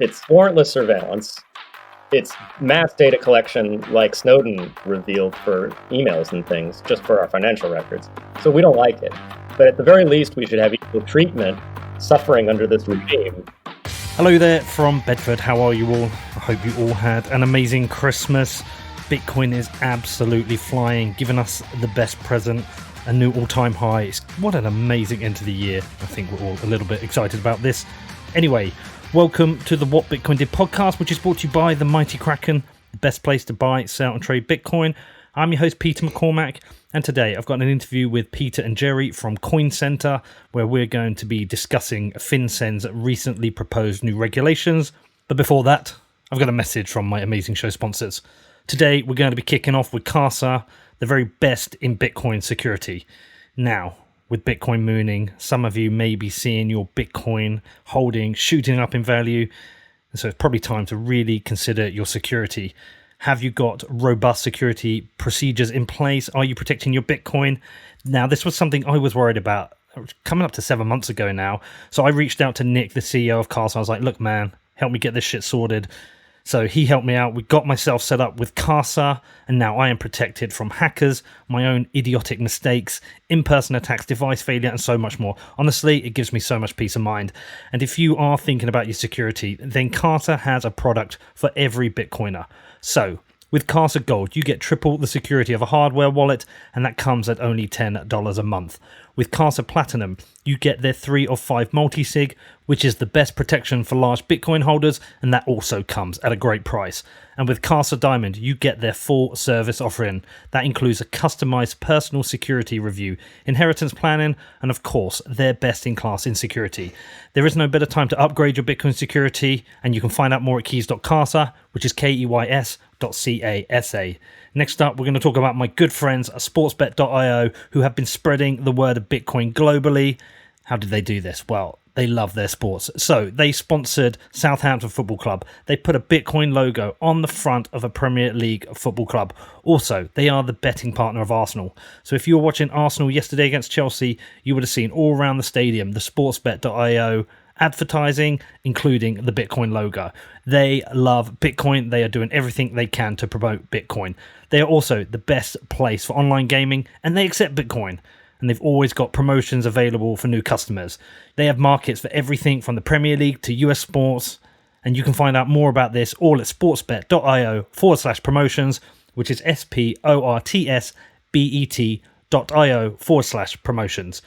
It's warrantless surveillance. It's mass data collection like Snowden revealed for emails and things, just for our financial records. So we don't like it. But at the very least, we should have equal treatment suffering under this regime. Hello there from Bedford. How are you all? I hope you all had an amazing Christmas. Bitcoin is absolutely flying, giving us the best present, a new all-time high. What an amazing end to the year. I think we're all a little bit excited about this. Anyway, welcome to the What Bitcoin Did podcast, which is brought to you by the Mighty Kraken, the best place to buy, sell and trade Bitcoin. I'm your host, Peter McCormack, and today I've got an interview with Peter and Jerry from CoinCenter, where we're going to be discussing FinCEN's recently proposed new regulations. But before that, I've got a message from my amazing show sponsors. Today, we're going to be kicking off with Casa, the very best in Bitcoin security. Now, with Bitcoin mooning, some of you may be seeing your Bitcoin holding shooting up in value, so it's probably time to really consider your security. Have you got robust security procedures in place? Are you protecting your Bitcoin? Now, this was something I was worried about coming up to 7 months ago now. So I reached out to Nick, the CEO of Casa. I was like, look, man, help me get this shit sorted. So he helped me out. We got myself set up with Casa, and now I am protected from hackers, my own idiotic mistakes, in-person attacks, device failure, and so much more. Honestly, it gives me so much peace of mind. And if you are thinking about your security, then Casa has a product for every Bitcoiner. So with Casa Gold, you get triple the security of a hardware wallet, and that comes at only $10 a month. With Casa Platinum, you get their 3 of 5 multi-sig, which is the best protection for large Bitcoin holders, and that also comes at a great price. And with Casa Diamond, you get their full service offering. That includes a customized personal security review, inheritance planning, and of course, their best-in-class in security. There is no better time to upgrade your Bitcoin security, and you can find out more at keys.casa, which is keys.casa. Next up, we're going to talk about my good friends at sportsbet.io, who have been spreading the word of Bitcoin globally. How did they do this? Well, they love their sports. So they sponsored Southampton Football Club. They put a Bitcoin logo on the front of a Premier League football club. Also, they are the betting partner of Arsenal. So if you were watching Arsenal yesterday against Chelsea, you would have seen all around the stadium the sportsbet.io advertising, including the Bitcoin logo. They love Bitcoin. They are doing everything they can to promote Bitcoin. They are also the best place for online gaming, and they accept Bitcoin. And they've always got promotions available for new customers. They have markets for everything from the Premier League to US sports. And you can find out more about this all at sportsbet.io/promotions, which is sportsbet.io/promotions.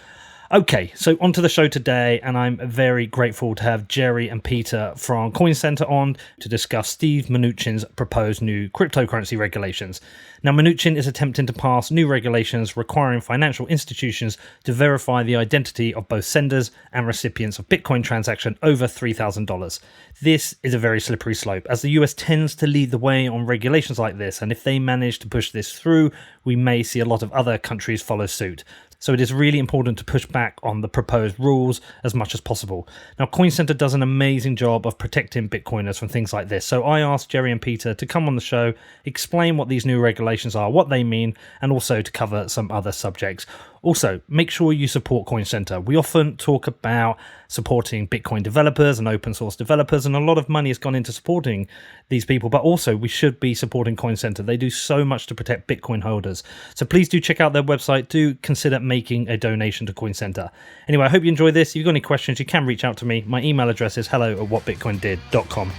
Okay, so onto the show today, and I'm very grateful to have Jerry and Peter from CoinCenter on to discuss Steve Mnuchin's proposed new cryptocurrency regulations. Now, Mnuchin is attempting to pass new regulations requiring financial institutions to verify the identity of both senders and recipients of Bitcoin transaction over $3,000. This is a very slippery slope, as the US tends to lead the way on regulations like this, and if they manage to push this through, we may see a lot of other countries follow suit. So it is really important to push back on the proposed rules as much as possible. Now, CoinCenter does an amazing job of protecting Bitcoiners from things like this. So I asked Jerry and Peter to come on the show, explain what these new regulations are, what they mean, and also to cover some other subjects. Also, make sure you support CoinCenter. We often talk about supporting Bitcoin developers and open source developers, and a lot of money has gone into supporting these people, but also we should be supporting CoinCenter. They do so much to protect Bitcoin holders. So please do check out their website. Do consider making a donation to CoinCenter. Anyway, I hope you enjoy this. If you've got any questions, you can reach out to me. My email address is hello@whatbitcoindid.com.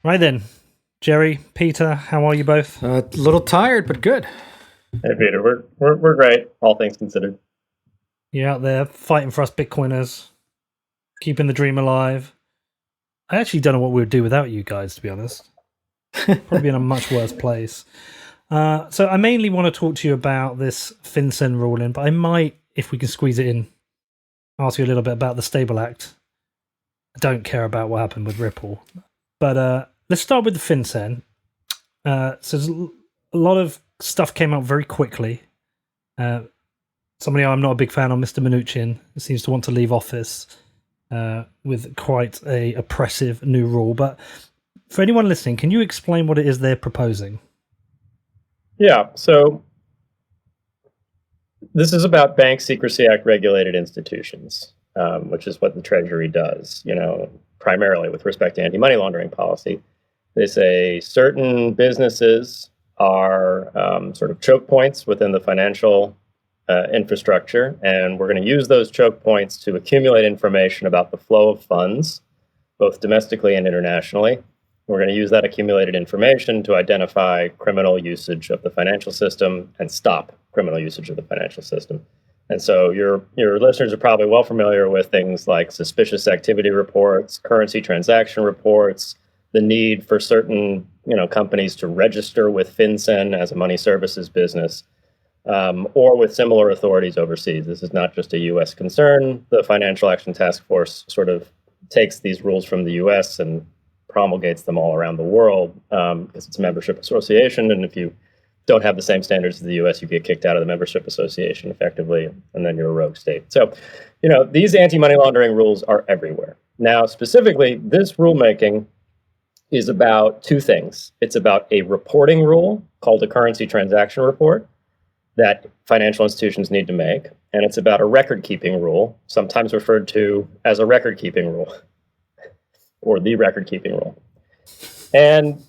Right then, Jerry, Peter, how are you both? A little tired, but good. Hey, Peter, we're great, all things considered. You're out there fighting for us Bitcoiners, keeping the dream alive. I actually don't know what we would do without you guys, to be honest. Probably in a much worse place. So I mainly want to talk to you about this FinCEN ruling, but I might, if we can squeeze it in, ask you a little bit about the Stable Act. I don't care about what happened with Ripple. But let's start with the FinCEN. So there's a lot of stuff came out very quickly. Somebody I'm not a big fan of, Mr. Mnuchin, seems to want to leave office with quite a oppressive new rule. But for anyone listening, can you explain what it is they're proposing? Yeah, so this is about Bank Secrecy Act regulated institutions. which is what the Treasury does, primarily with respect to anti-money laundering policy. They say certain businesses are sort of choke points within the financial infrastructure, and we're going to use those choke points to accumulate information about the flow of funds, both domestically and internationally. We're going to use that accumulated information to identify criminal usage of the financial system and stop criminal usage of the financial system. And so your listeners are probably well familiar with things like suspicious activity reports, currency transaction reports, the need for certain companies to register with FinCEN as a money services business, or with similar authorities overseas. This is not just a U.S. concern. The Financial Action Task Force sort of takes these rules from the U.S. and promulgates them all around the world because it's a membership association, and if you don't have the same standards as the U.S., you get kicked out of the membership association effectively, and then you're a rogue state. So, these anti-money laundering rules are everywhere. Now, specifically, this rulemaking is about two things. It's about a reporting rule called a currency transaction report that financial institutions need to make, and it's about a record-keeping rule, sometimes referred to as a record-keeping rule, or the record-keeping rule. And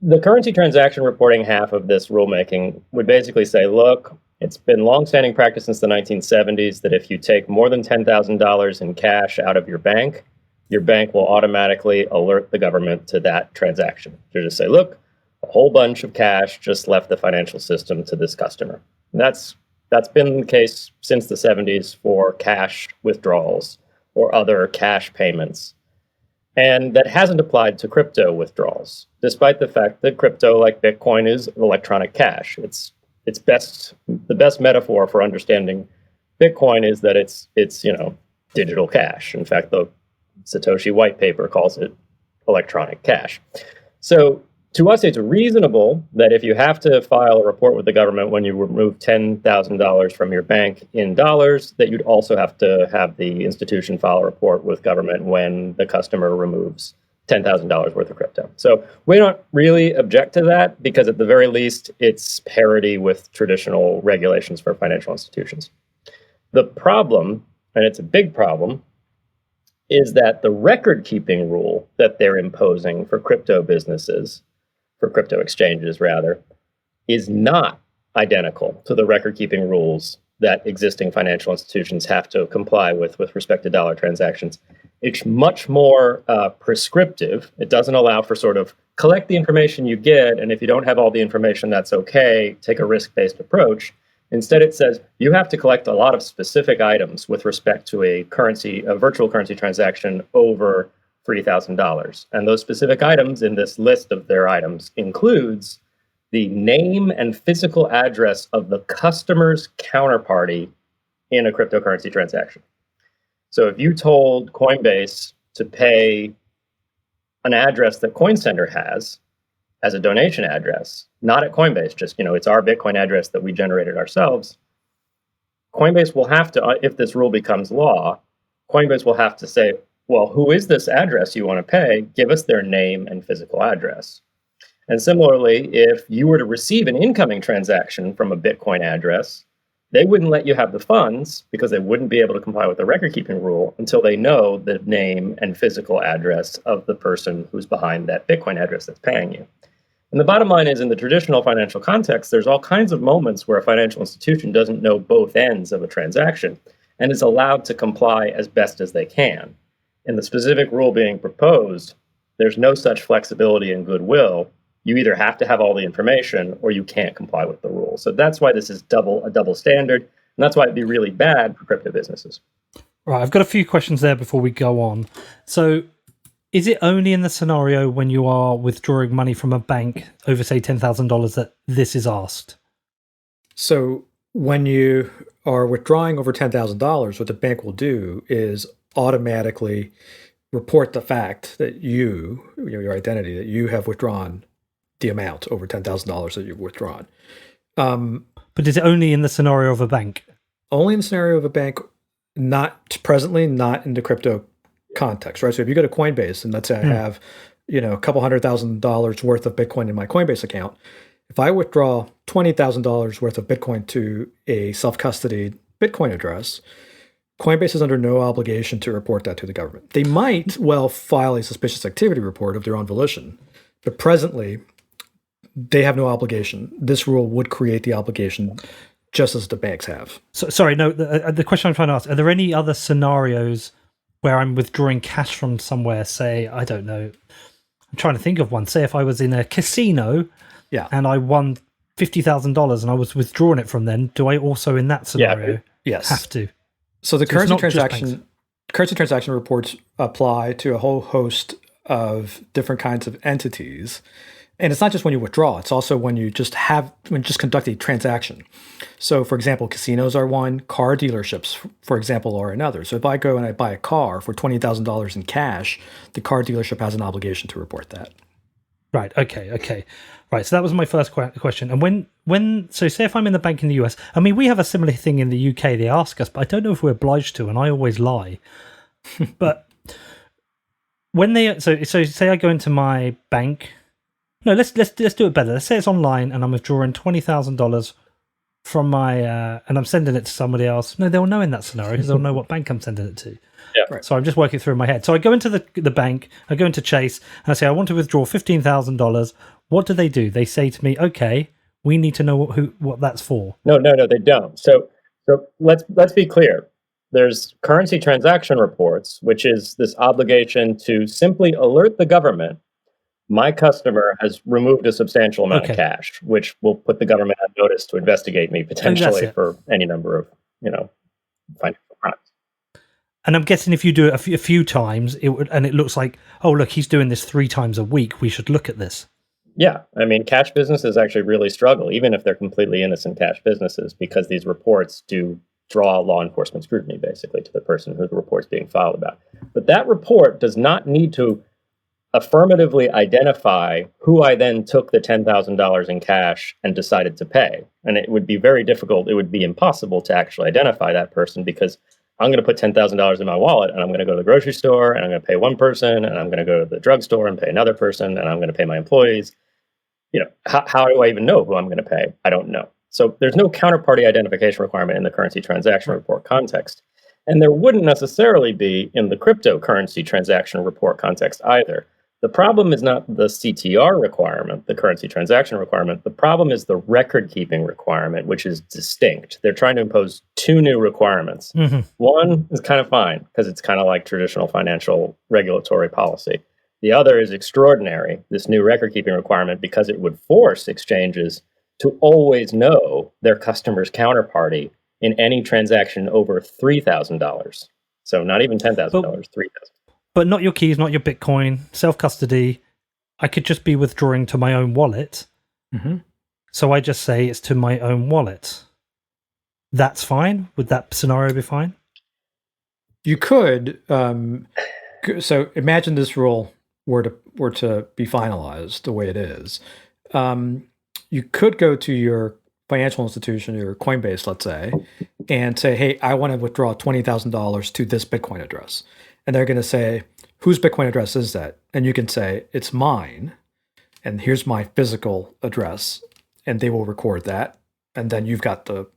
the currency transaction reporting half of this rulemaking would basically say, look, it's been longstanding practice since the 1970s that if you take more than $10,000 in cash out of your bank will automatically alert the government to that transaction. You just say, look, a whole bunch of cash just left the financial system to this customer. And that's been the case since the 70s for cash withdrawals or other cash payments. And that hasn't applied to crypto withdrawals, despite the fact that crypto, like Bitcoin, is electronic cash. The best metaphor for understanding Bitcoin is that it's digital cash. In fact, the Satoshi white paper calls it electronic cash. So to us, it's reasonable that if you have to file a report with the government when you remove $10,000 from your bank in dollars, that you'd also have to have the institution file a report with government when the customer removes $10,000 worth of crypto. So we don't really object to that because at the very least, it's parity with traditional regulations for financial institutions. The problem, and it's a big problem, is that the record-keeping rule that they're imposing for crypto businesses, for crypto exchanges rather, is not identical to the record-keeping rules that existing financial institutions have to comply with respect to dollar transactions. It's much more prescriptive. It doesn't allow for sort of collect the information you get, and if you don't have all the information, that's okay, take a risk-based approach. Instead, it says you have to collect a lot of specific items with respect to a virtual currency transaction over $3,000. And those specific items in this list of their items includes the name and physical address of the customer's counterparty in a cryptocurrency transaction. So if you told Coinbase to pay an address that CoinCenter has as a donation address, not at Coinbase, just, it's our Bitcoin address that we generated ourselves, Coinbase will have to, if this rule becomes law, Coinbase will have to say, well, who is this address you want to pay? Give us their name and physical address. And similarly, if you were to receive an incoming transaction from a Bitcoin address, they wouldn't let you have the funds because they wouldn't be able to comply with the record-keeping rule until they know the name and physical address of the person who's behind that Bitcoin address that's paying you. And the bottom line is, in the traditional financial context, there's all kinds of moments where a financial institution doesn't know both ends of a transaction and is allowed to comply as best as they can. In the specific rule being proposed, there's no such flexibility and goodwill. You either have to have all the information or you can't comply with the rule. So that's why this is a double standard, and that's why it'd be really bad for crypto businesses. Right, I've got a few questions there before we go on. So is it only in the scenario when you are withdrawing money from a bank over, say, $10,000 that this is asked? So when you are withdrawing over $10,000, what the bank will do is automatically report the fact that your identity, that you have withdrawn the amount over $10,000 that you've withdrawn. But is it only in the scenario of a bank? Only in the scenario of a bank, not presently, not in the crypto context, right? So if you go to Coinbase and let's say I have, a couple $100,000 worth of Bitcoin in my Coinbase account, if I withdraw $20,000 worth of Bitcoin to a self-custodied Bitcoin address, Coinbase is under no obligation to report that to the government. They might well file a suspicious activity report of their own volition, but presently they have no obligation. This rule would create the obligation just as the banks have. So, sorry, no, the question I'm trying to ask, are there any other scenarios where I'm withdrawing cash from somewhere, say, I don't know, I'm trying to think of one. Say if I was in a casino and I won $50,000 and I was withdrawing it from then, do I also in that scenario have to? So the currency transaction reports apply to a whole host of different kinds of entities. And it's not just when you withdraw, it's also when you just conduct a transaction. So for example, casinos are one, car dealerships, for example, are another. So if I go and I buy a car for $20,000 in cash, the car dealership has an obligation to report that. Right. Okay. Right. So that was my first question. And so say if I'm in the bank in the US, I mean, we have a similar thing in the UK. They ask us, but I don't know if we're obliged to, and I always lie. But when so say I go into my bank. No, let's do it better. Let's say it's online and I'm withdrawing $20,000 from my and I'm sending it to somebody else. No, they'll know in that scenario because they'll know what bank I'm sending it to. Yeah. Right. So I'm just working through in my head. So I go into the bank, I go into Chase, and I say I want to withdraw $15,000. What do? They say to me, "Okay, we need to know what that's for." No, they don't. So let's be clear. There's currency transaction reports, which is this obligation to simply alert the government. My customer has removed a substantial amount of cash, which will put the government on notice to investigate me potentially for any number of, financial crimes. And I'm guessing if you do it a few times, it looks like, oh, look, he's doing this 3 times a week. We should look at this. Yeah. I mean, cash businesses actually really struggle, even if they're completely innocent cash businesses, because these reports do draw law enforcement scrutiny, basically, to the person who the report's being filed about. But that report does not need to affirmatively identify who I then took the $10,000 in cash and decided to pay. And it would be very difficult. It would be impossible to actually identify that person, because I'm going to put $10,000 in my wallet and I'm going to go to the grocery store and I'm going to pay one person and I'm going to go to the drugstore and pay another person and I'm going to pay my employees. How do I even know who I'm going to pay? I don't know. So there's no counterparty identification requirement in the currency transaction report context. And there wouldn't necessarily be in the cryptocurrency transaction report context either. The problem is not the CTR requirement, the currency transaction requirement. The problem is the record-keeping requirement, which is distinct. They're trying to impose 2 new requirements. Mm-hmm. One is kind of fine because it's kind of like traditional financial regulatory policy. The other is extraordinary, this new record-keeping requirement, because it would force exchanges to always know their customer's counterparty in any transaction over $3,000. So not even $10,000, $3,000. But not your keys, not your Bitcoin, self-custody. I could just be withdrawing to my own wallet. Mm-hmm. So I just say it's to my own wallet. That's fine? Would that scenario be fine? You could. So imagine this rule were to be finalized the way it is. You could go to your financial institution, your Coinbase, let's say, and say, hey, I want to withdraw $20,000 to this Bitcoin address. And they're going to say, whose Bitcoin address is that? And you can say, it's mine. And here's my physical address. And they will record that. And then you've got the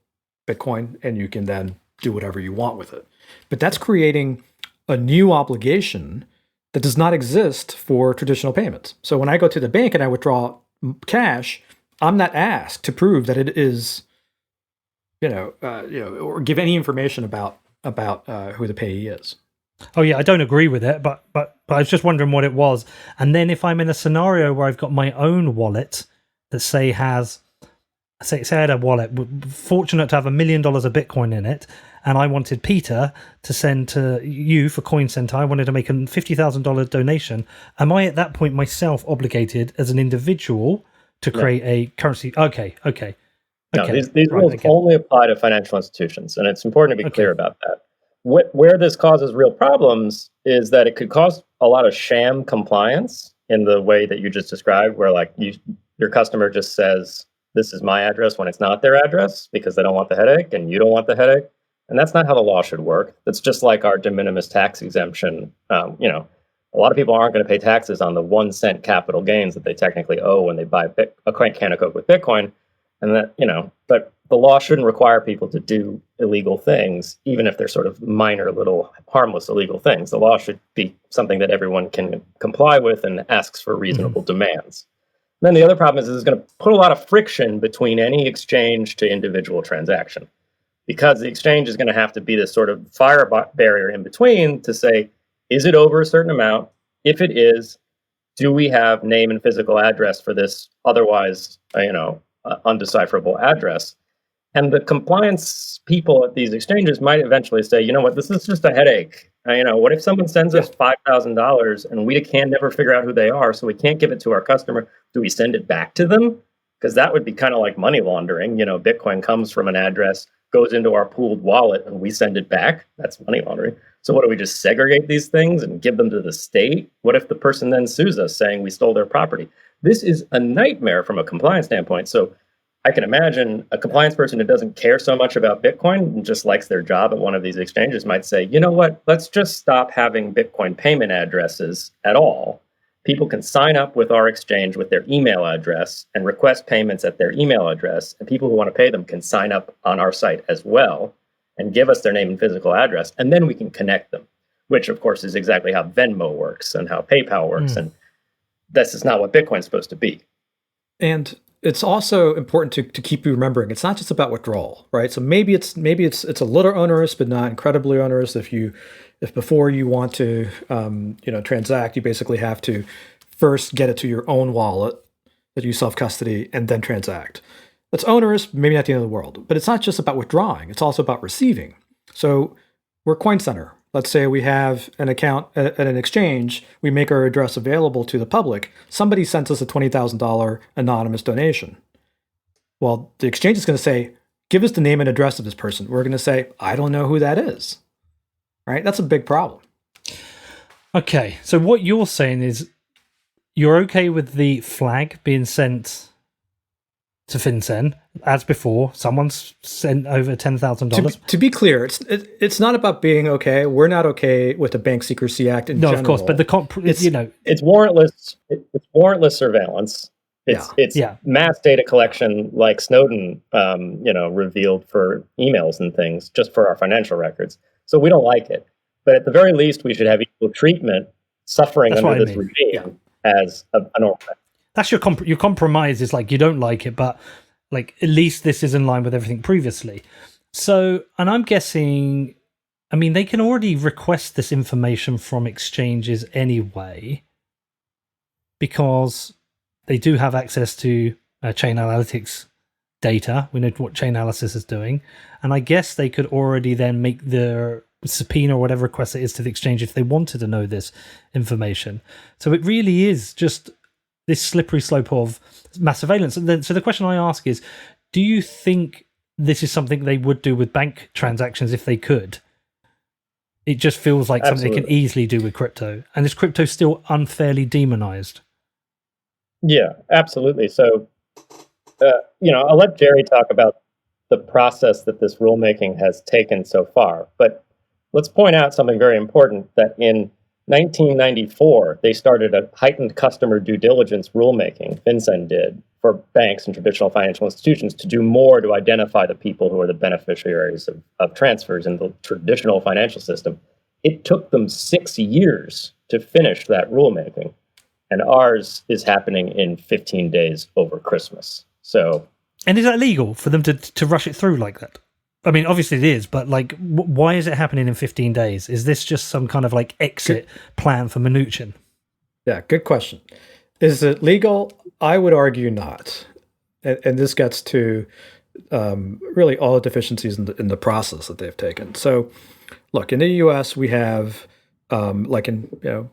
Bitcoin and you can then do whatever you want with it. But that's creating a new obligation that does not exist for traditional payments. So when I go to the bank and I withdraw cash, I'm not asked to prove that it is, or give any information about who the payee is. Oh yeah, I don't agree with it, but I was just wondering what it was. And then if I'm in a scenario where I've got my own wallet that say I had a wallet, fortunate to have $1 million of Bitcoin in it, and I wanted Peter to send to you for FinCEN's, I wanted to make a $50,000 donation. Am I at that point myself obligated as an individual to create a currency? Okay. No, these rules only apply to financial institutions, and it's important to be clear about that. Where this causes real problems is that it could cause a lot of sham compliance in the way that you just described, where your customer just says, this is my address when it's not their address because they don't want the headache and you don't want the headache. And that's not how the law should work. That's just like our de minimis tax exemption. A lot of people aren't going to pay taxes on the 1 cent capital gains that they technically owe when they buy a can of Coke with Bitcoin. And that, but the law shouldn't require people to do illegal things, even if they're sort of minor, little, harmless illegal things. The law should be something that everyone can comply with and asks for reasonable demands. And then the other problem is it's going to put a lot of friction between any exchange to individual transaction, because the exchange is going to have to be this sort of fire barrier in between to say, is it over a certain amount? If it is, do we have name and physical address for this otherwise, undecipherable address? And the compliance people at these exchanges might eventually say, you know what, this is just a headache. What if someone sends us $5,000 and we can never figure out who they are, so we can't give it to our customer? Do we send it back to them? Because that would be kind of like money laundering. Bitcoin comes from an address, goes into our pooled wallet, and we send it back. That's money laundering. So what do we just segregate these things and give them to the state? What if the person then sues us saying we stole their property? This is a nightmare from a compliance standpoint. So I can imagine a compliance person who doesn't care so much about Bitcoin and just likes their job at one of these exchanges might say, you know what, let's just stop having Bitcoin payment addresses at all. People can sign up with our exchange with their email address and request payments at their email address. And people who want to pay them can sign up on our site as well and give us their name and physical address. And then we can connect them, which of course is exactly how Venmo works and how PayPal works. And this is not what Bitcoin's supposed to be. And it's also important to keep remembering it's not just about withdrawal, right? So maybe it's a little onerous, but not incredibly onerous. If before you want to transact, you basically have to first get it to your own wallet that you self-custody and then transact. That's onerous, maybe not the end of the world, but it's not just about withdrawing. It's also about receiving. So we're Coin Center. Let's say we have an account at an exchange. We make our address available to the public. Somebody sends us a $20,000 anonymous donation. Well, the exchange is going to say, give us the name and address of this person. We're going to say, I don't know who that is. Right? That's a big problem. Okay. So what you're saying is you're okay with the flag being sent to FinCEN as before. Someone's sent over $10,000. To be clear, it's not about being okay. We're not okay with the Bank Secrecy Act in general. No, of course, but it's warrantless. It's warrantless surveillance. It's mass data collection, like Snowden, revealed for emails and things, just for our financial records. So we don't like it. But at the very least, we should have equal treatment, suffering under this regime as a normal. That's your compromise is like you don't like it, but like at least this is in line with everything previously. So, and I'm guessing, I mean, they can already request this information from exchanges anyway, because they do have access to chain analytics data. We know what Chainalysis is doing, and I guess they could already then make the subpoena or whatever request it is to the exchange if they wanted to know this information. So it really is just this slippery slope of mass surveillance. And then, so the question I ask is, do you think this is something they would do with bank transactions if they could? It just feels like something they can easily do with crypto. And is crypto still unfairly demonized? Yeah, absolutely. So, I'll let Jerry talk about the process that this rulemaking has taken so far. But let's point out something very important, that in 1994, they started a heightened customer due diligence rulemaking, FinCEN did, for banks and traditional financial institutions to do more to identify the people who are the beneficiaries of transfers in the traditional financial system. It took them 6 years to finish that rulemaking, and ours is happening in 15 days over Christmas. So, and is that legal for them to rush it through like that? I mean, obviously it is, but like, why is it happening in 15 days? Is this just some kind of like exit plan for Mnuchin? Yeah, good question. Is it legal? I would argue not. And this gets to really all the deficiencies in the process that they've taken. So, look, in the U.S., we have, like in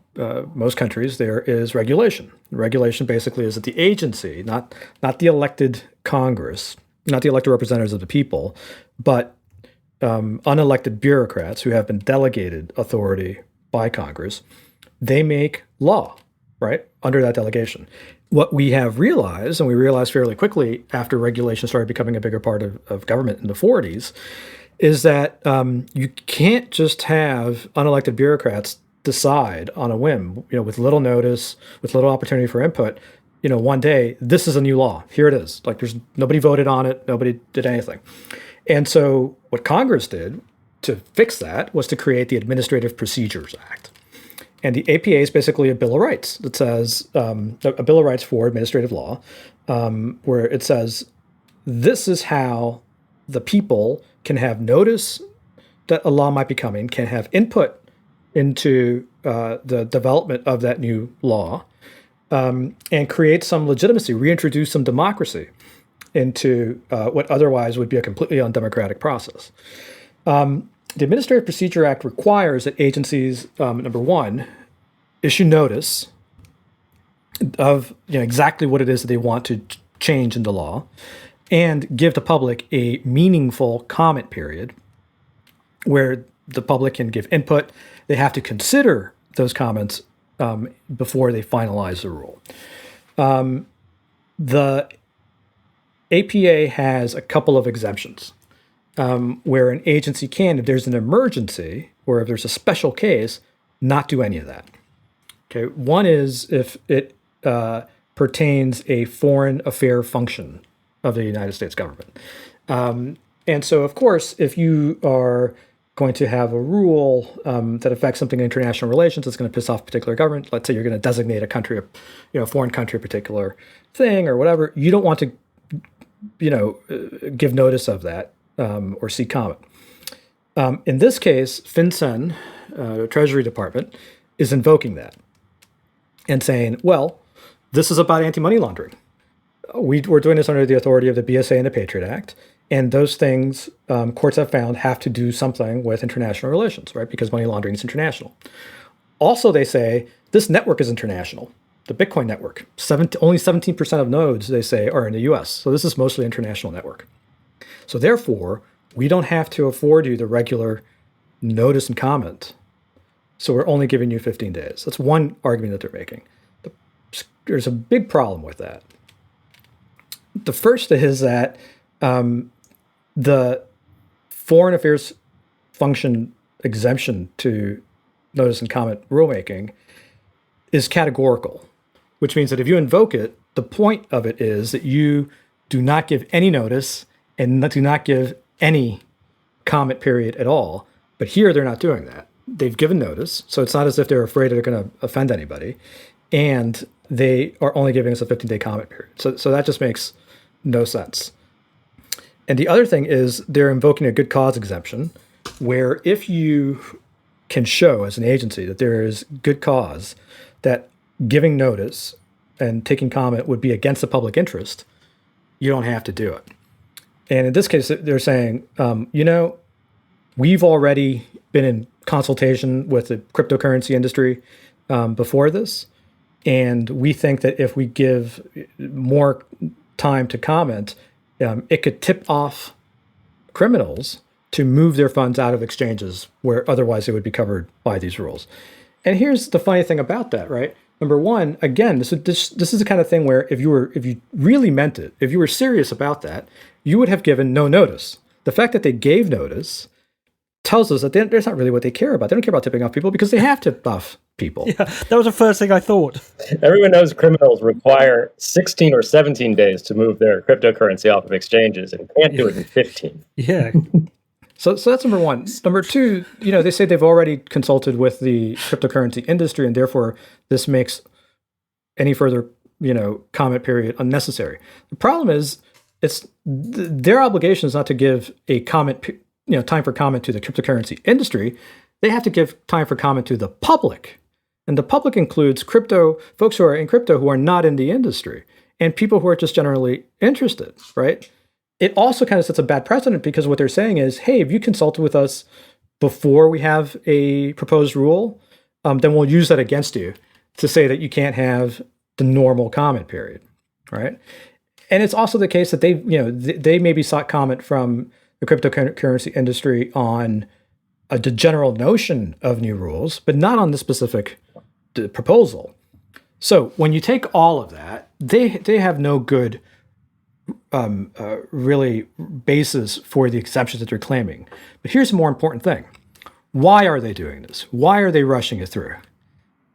most countries, there is regulation. Regulation basically is that the agency, not the elected Congress, not the elected representatives of the people, but unelected bureaucrats who have been delegated authority by Congress, they make law, right, under that delegation. What we have realized, and we realized fairly quickly after regulation started becoming a bigger part of government in the 40s, is that you can't just have unelected bureaucrats decide on a whim, with little notice, with little opportunity for input, one day, this is a new law. Here it is. Like there's nobody voted on it. Nobody did anything. And so what Congress did to fix that was to create the Administrative Procedures Act. And the APA is basically a Bill of Rights that says, a Bill of Rights for administrative law, where it says, this is how the people can have notice that a law might be coming, can have input into the development of that new law, and create some legitimacy, reintroduce some democracy into what otherwise would be a completely undemocratic process. The Administrative Procedure Act requires that agencies, number one, issue notice of exactly what it is that they want to change in the law, and give the public a meaningful comment period where the public can give input. They have to consider those comments before they finalize the rule. The APA has a couple of exemptions where an agency can, if there's an emergency or if there's a special case, not do any of that. Okay, one is if it pertains a foreign affair function of the United States government. And so, of course, if you are going to have a rule that affects something in international relations that's going to piss off a particular government, let's say you're going to designate a country, a foreign country, a particular thing or whatever, you don't want to, give notice of that or seek comment. In this case, FinCEN, Treasury Department, is invoking that and saying, well, this is about anti-money laundering. We're doing this under the authority of the BSA and the Patriot Act. And those things, courts have found, have to do something with international relations, right? Because money laundering is international. Also, they say this network is international. The Bitcoin network, only 17% of nodes, they say, are in the US. So this is mostly international network. So therefore, we don't have to afford you the regular notice and comment. So we're only giving you 15 days. That's one argument that they're making. There's a big problem with that. The first is that the foreign affairs function exemption to notice and comment rulemaking is categorical, which means that if you invoke it, the point of it is that you do not give any notice and do not give any comment period at all. But here they're not doing that. They've given notice, so it's not as if they're afraid they're going to offend anybody, and they are only giving us a 15-day comment period. So that just makes no sense. And the other thing is they're invoking a good cause exemption, where if you can show as an agency that there is good cause that giving notice and taking comment would be against the public interest, you don't have to do it. And in this case, they're saying, we've already been in consultation with the cryptocurrency industry before this, and we think that if we give more time to comment, it could tip off criminals to move their funds out of exchanges where otherwise they would be covered by these rules. And here's the funny thing about that, right? Number one, again, this is the kind of thing where if you really meant it, if you were serious about that, you would have given no notice. The fact that they gave notice tells us that that's not really what they care about. They don't care about tipping off people because they have tipped off people. Yeah, that was the first thing I thought. Everyone knows criminals require 16 or 17 days to move their cryptocurrency off of exchanges and can't do it in 15. Yeah. So that's number one. Number two, they say they've already consulted with the cryptocurrency industry, and therefore this makes any further, comment period unnecessary. The problem is their obligation is not to give a comment, time for comment to the cryptocurrency industry. They have to give time for comment to the public. And the public includes folks who are in crypto who are not in the industry, and people who are just generally interested, right? It also kind of sets a bad precedent because what they're saying is, hey, if you consulted with us before we have a proposed rule, then we'll use that against you to say that you can't have the normal comment period, right? And it's also the case that they maybe sought comment from the cryptocurrency industry on the general notion of new rules, but not on the specific proposal. So when you take all of that, they have no good really basis for the exceptions that they're claiming. But here's the more important thing. Why are they doing this? Why are they rushing it through?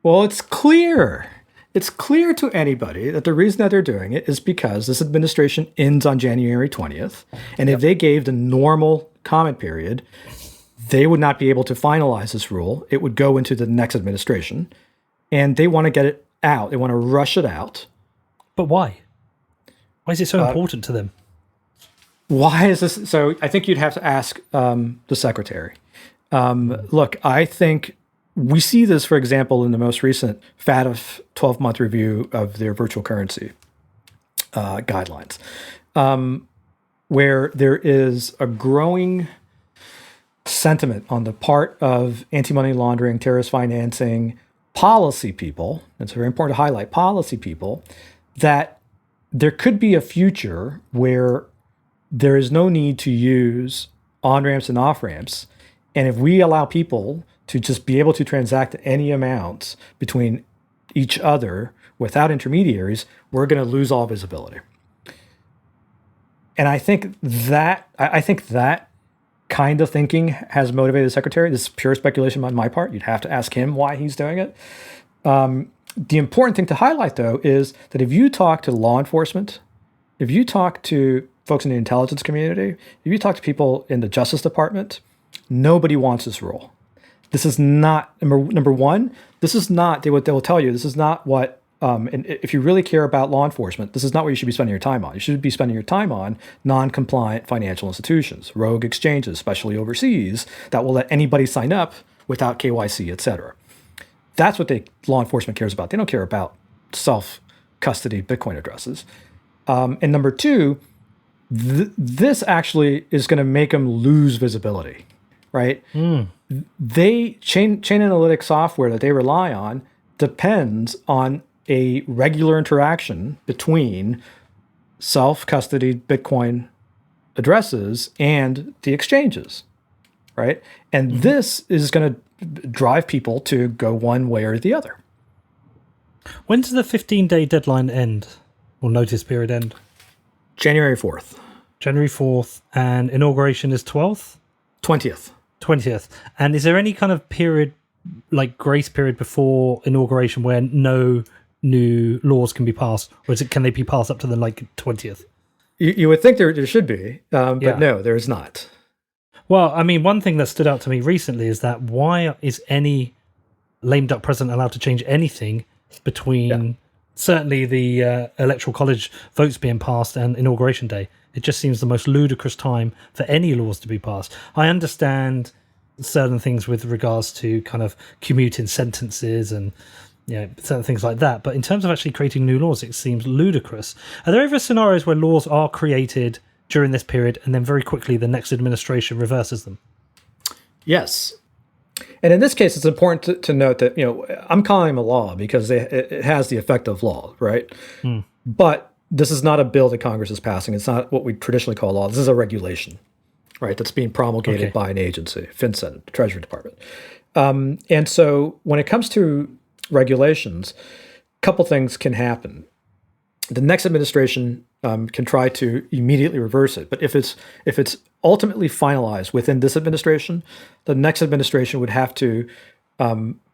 Well, it's clear. it's clear to anybody that the reason that they're doing it is because this administration ends on January 20th. And if they gave the normal comment period, they would not be able to finalize this rule. It would go into the next administration. And they want to get it out. They want to rush it out. But why? Why is it so important to them? Why is this? So I think you'd have to ask the secretary. Look, I think we see this, for example, in the most recent FATF 12-month review of their virtual currency guidelines, where there is a growing sentiment on the part of anti-money laundering, terrorist financing, policy people, it's very important to highlight policy people, that there could be a future where there is no need to use on-ramps and off-ramps. And if we allow people to just be able to transact any amounts between each other without intermediaries, we're going to lose all visibility. And I think that kind of thinking has motivated the secretary. This is pure speculation on my part. You'd have to ask him why he's doing it. The important thing to highlight, though, is that if you talk to law enforcement, if you talk to folks in the intelligence community, if you talk to people in the Justice Department, nobody wants this rule. This is not, number one, this is not, they will tell you, this is not what, and if you really care about law enforcement, this is not what you should be spending your time on. You should be spending your time on non-compliant financial institutions, rogue exchanges, especially overseas, that will let anybody sign up without KYC, et cetera. That's what law enforcement cares about. They don't care about self-custody Bitcoin addresses. And number two, this actually is going to make them lose visibility, right? Chain analytic software that they rely on depends on a regular interaction between self-custodied Bitcoin addresses and the exchanges, right? And this is going to drive people to go one way or the other. When does the 15-day deadline end, or notice period end? January 4th. January 4th, and inauguration is 12th? 20th. 20th. And is there any kind of period, like grace period before inauguration, where no new laws can be passed? Or can they be passed up to the 20th? You would think there should be, but no, there is not. Well, I mean, one thing that stood out to me recently is that why is any lame duck president allowed to change anything between certainly the electoral college votes being passed and inauguration day? It just seems the most ludicrous time for any laws to be passed. I understand certain things with regards to kind of commuting sentences and certain things like that, but in terms of actually creating new laws, it seems ludicrous. Are there ever scenarios where laws are created during this period and then very quickly the next administration reverses them? Yes. And in this case, it's important to note that, I'm calling them a law because it has the effect of law, right? But this is not a bill that Congress is passing. It's not what we traditionally call law. This is a regulation, right? That's being promulgated by an agency, FinCEN, the Treasury Department. And so when it comes to regulations, a couple things can happen. The next administration can try to immediately reverse it. But if it's ultimately finalized within this administration, the next administration would have to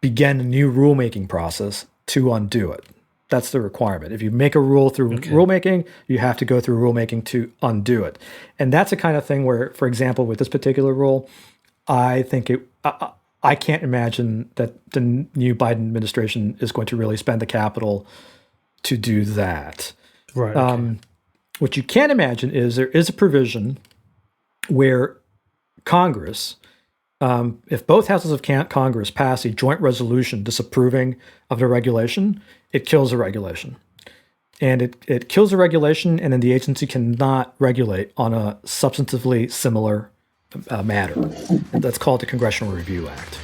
begin a new rulemaking process to undo it. That's the requirement. If you make a rule through rulemaking, you have to go through rulemaking to undo it. And that's the kind of thing where, for example, with this particular rule, I think I can't imagine that the new Biden administration is going to really spend the capital to do that. Right. Okay. What you can imagine is there is a provision where Congress, if both houses of Congress pass a joint resolution disapproving of the regulation, it kills the regulation. And it kills the regulation, and then the agency cannot regulate on a substantively similar matter. That's called the Congressional Review Act.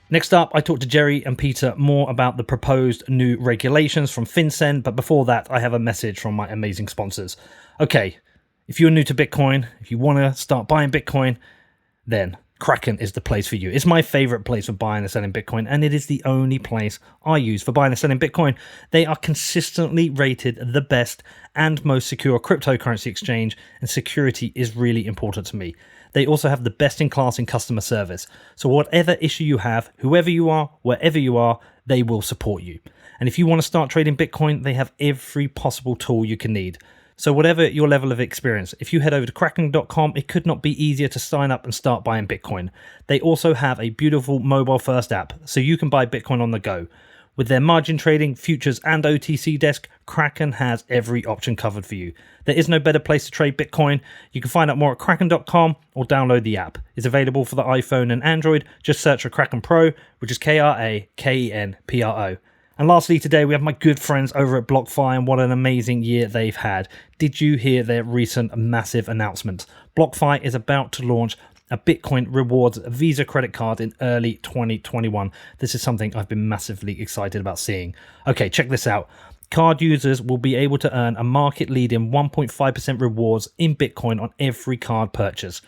Next up, I talked to Jerry and Peter more about the proposed new regulations from FinCEN, but before that, I have a message from my amazing sponsors. Okay, if you're new to Bitcoin, if you want to start buying Bitcoin, then Kraken is the place for you. It's my favorite place for buying and selling Bitcoin, and it is the only place I use for buying and selling Bitcoin. They are consistently rated the best and most secure cryptocurrency exchange, and security is really important to me. They also have the best in class in customer service. So whatever issue you have, whoever you are, wherever you are, they will support you. And if you want to start trading Bitcoin, they have every possible tool you can need. So whatever your level of experience, if you head over to kraken.com, it could not be easier to sign up and start buying Bitcoin. They also have a beautiful mobile first app, so you can buy Bitcoin on the go. With their margin trading, futures and OTC desk, Kraken has every option covered for you. There is no better place to trade Bitcoin. You can find out more at kraken.com or download the app. It's available for the iPhone and Android. Just search for Kraken Pro, which is KrakenPro. And lastly, today we have my good friends over at BlockFi, and what an amazing year they've had. Did you hear their recent massive announcement? BlockFi is about to launch a Bitcoin rewards Visa credit card in early 2021. This is something I've been massively excited about seeing. Okay, check this out. Card users will be able to earn a market-leading 1.5% rewards in Bitcoin on every card purchase.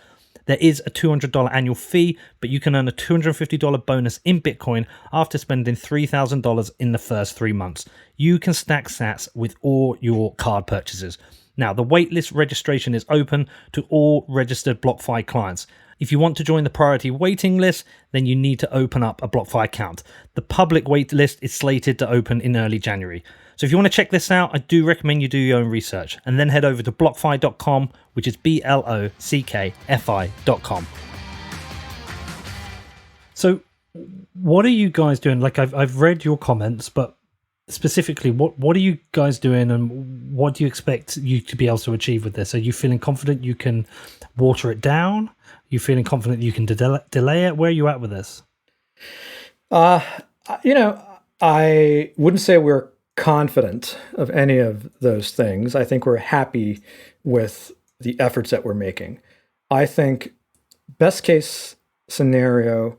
There is a $200 annual fee, but you can earn a $250 bonus in Bitcoin after spending $3,000 in the first 3 months. You can stack sats with all your card purchases. Now, the waitlist registration is open to all registered BlockFi clients. If you want to join the priority waiting list, then you need to open up a BlockFi account. The public waitlist is slated to open in early January. So if you want to check this out, I do recommend you do your own research and then head over to blockfi.com, which is BLOCKFI.com. So what are you guys doing? Like I've read your comments, but specifically, what are you guys doing and what do you expect you to be able to achieve with this? Are you feeling confident you can water it down? Are you feeling confident you can delay it? Where are you at with this? I wouldn't say we're confident of any of those things. I think we're happy with the efforts that we're making. I think best case scenario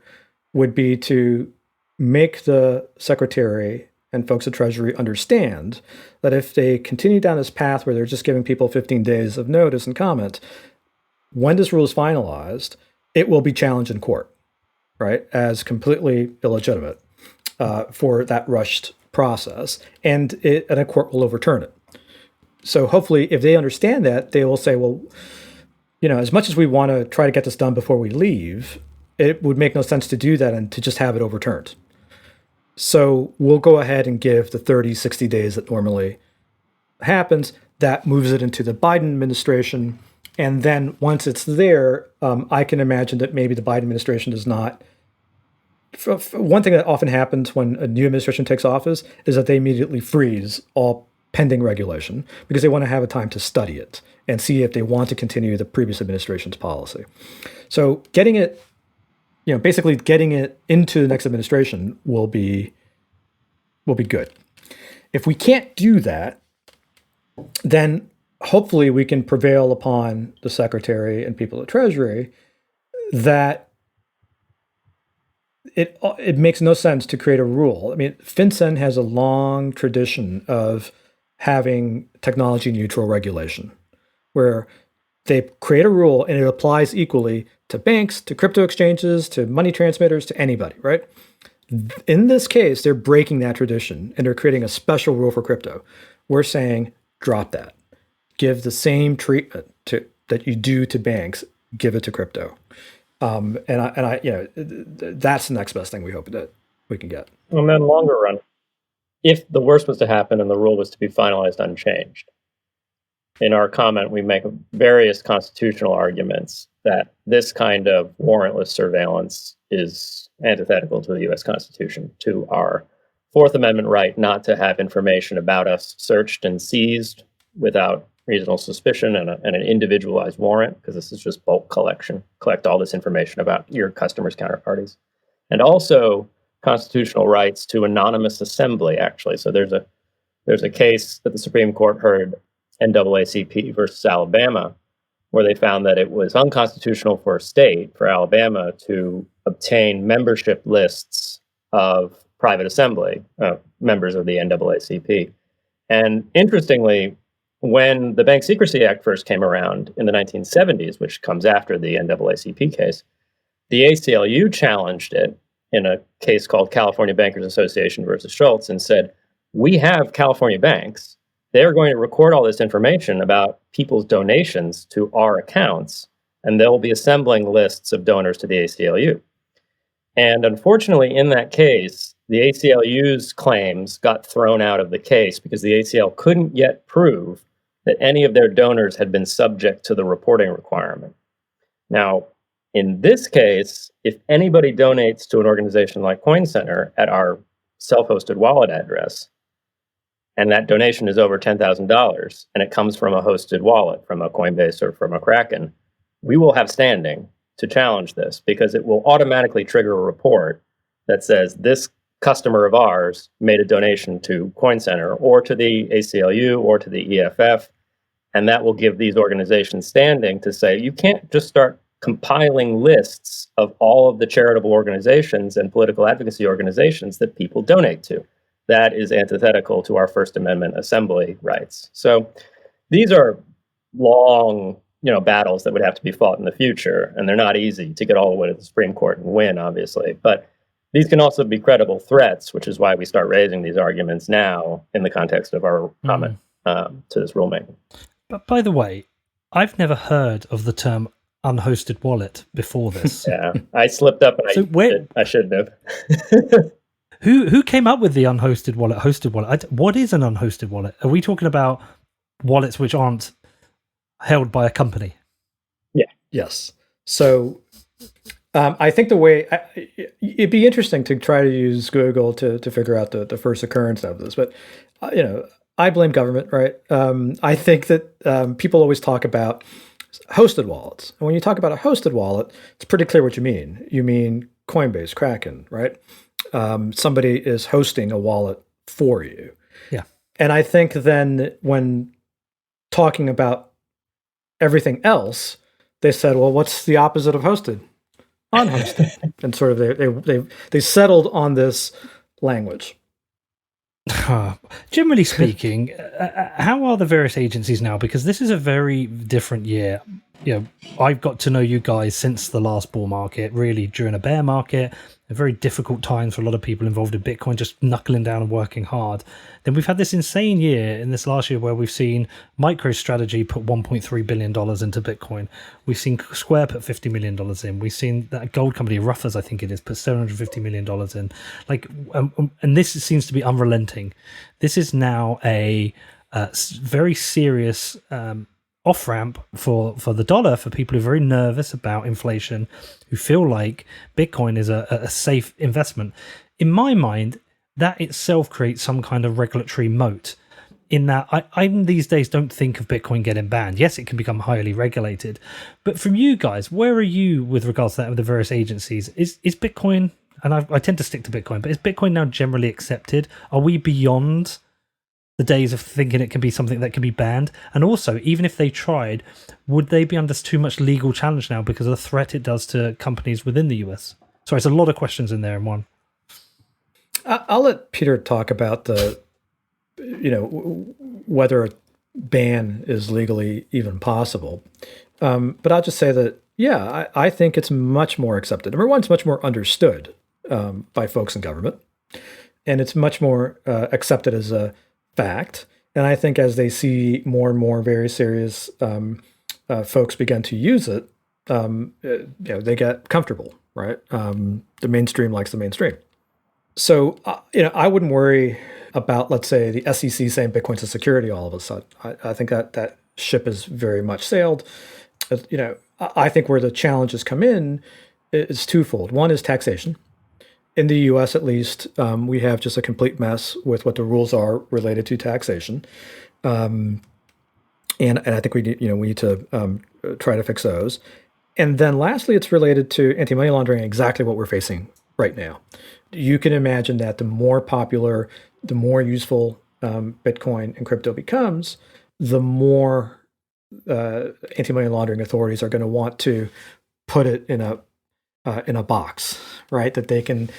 would be to make the Secretary and folks at Treasury understand that if they continue down this path where they're just giving people 15 days of notice and comment, when this rule is finalized, it will be challenged in court, right, as completely illegitimate for that rushed process, and a court will overturn it. So hopefully, if they understand that, they will say, well, as much as we want to try to get this done before we leave, it would make no sense to do that and to just have it overturned. So we'll go ahead and give the 30, 60 days that normally happens. That moves it into the Biden administration. And then once it's there, I can imagine that maybe the Biden administration does not. One thing that often happens when a new administration takes office is that they immediately freeze all pending regulation because they want to have a time to study it and see if they want to continue the previous administration's policy. So getting it, basically getting it into the next administration will be good. If we can't do that, then hopefully we can prevail upon the Secretary and people at Treasury that it makes no sense to create a rule. I mean, FinCEN has a long tradition of having technology neutral regulation where they create a rule and it applies equally to banks, to crypto exchanges, to money transmitters, to anybody, right? In this case, they're breaking that tradition and they're creating a special rule for crypto. We're saying, drop that. Give the same treatment that you do to banks, give it to crypto. That's the next best thing we hope that we can get. And then longer run, if the worst was to happen and the rule was to be finalized unchanged, in our comment, we make various constitutional arguments that this kind of warrantless surveillance is antithetical to the U.S. Constitution, to our Fourth Amendment right not to have information about us searched and seized without reasonable suspicion and an individualized warrant, because this is just bulk collection. Collect all this information about your customers' counterparties. And also constitutional rights to anonymous assembly, actually. So there's a case that the Supreme Court heard, NAACP versus Alabama, where they found that it was unconstitutional for a state, for Alabama, to obtain membership lists of private assembly, members of the NAACP. And interestingly, when the Bank Secrecy Act first came around in the 1970s, which comes after the NAACP case, the ACLU challenged it in a case called California Bankers Association versus Schultz and said, we have California banks. They're going to record all this information about people's donations to our accounts. and they'll be assembling lists of donors to the ACLU. And unfortunately, in that case, the ACLU's claims got thrown out of the case because the ACL couldn't yet prove that any of their donors had been subject to the reporting requirement. Now, in this case, if anybody donates to an organization like CoinCenter at our self-hosted wallet address, and that donation is over $10,000, and it comes from a hosted wallet, from a Coinbase or from a Kraken, we will have standing to challenge this because it will automatically trigger a report that says this customer of ours made a donation to CoinCenter or to the ACLU or to the EFF, and that will give these organizations standing to say, you can't just start compiling lists of all of the charitable organizations and political advocacy organizations that people donate to. That is antithetical to our First Amendment assembly rights. So these are long, battles that would have to be fought in the future, and they're not easy to get all the way to the Supreme Court and win, obviously. But these can also be credible threats, which is why we start raising these arguments now in the context of our comment to this rulemaking. But by the way, I've never heard of the term unhosted wallet before this. Yeah, I slipped up and I shouldn't have. Who came up with the unhosted wallet, hosted wallet? What is an unhosted wallet? Are we talking about wallets which aren't held by a company? Yeah. Yes. So I think the way it'd be interesting to try to use Google to figure out the first occurrence of this, but I blame government, right? I think that people always talk about hosted wallets, and when you talk about a hosted wallet, it's pretty clear what you mean. You mean Coinbase, Kraken, right? Somebody is hosting a wallet for you. Yeah. And I think then when talking about everything else, they said, well, what's the opposite of hosted? Unhosted. And sort of they settled on this language. Generally speaking, how are the various agencies now? Because this is a very different year. I've got to know you guys since the last bull market, really during a bear market, a very difficult times for a lot of people involved in Bitcoin, just knuckling down and working hard. Then we've had this insane year in this last year where we've seen MicroStrategy put $1.3 billion into Bitcoin. We've seen Square put $50 million in. We've seen that gold company, Ruffers, I think it is, put $750 million in. And this seems to be unrelenting. This is now a very serious off-ramp for the dollar, for people who are very nervous about inflation, who feel like Bitcoin is a safe investment. In my mind, that itself creates some kind of regulatory moat, in that I these days don't think of Bitcoin getting banned. Yes, it can become highly regulated. But from you guys, where are you with regards to that with the various agencies? Is Bitcoin, and I tend to stick to Bitcoin, but is Bitcoin now generally accepted? Are we beyond the days of thinking it can be something that can be banned? And also, even if they tried, would they be under too much legal challenge now because of the threat it does to companies within the US? Sorry, it's a lot of questions in there in one. I'll let Peter talk about whether a ban is legally even possible. But I'll just say that, I think it's much more accepted. Number one, it's much more understood by folks in government, and it's much more accepted as a fact. And I think as they see more and more very serious folks begin to use it, they get comfortable, right? The mainstream likes the mainstream. So, I wouldn't worry about, let's say, the SEC saying Bitcoin's a security all of a sudden. I think that ship is very much sailed. I think where the challenges come in is twofold. One is taxation. In the U.S., at least, we have just a complete mess with what the rules are related to taxation, and I think we need to try to fix those. And then, lastly, it's related to anti-money laundering, exactly what we're facing right now. You can imagine that the more popular, the more useful Bitcoin and crypto becomes, the more anti-money laundering authorities are going to want to put it in a box, right, that they can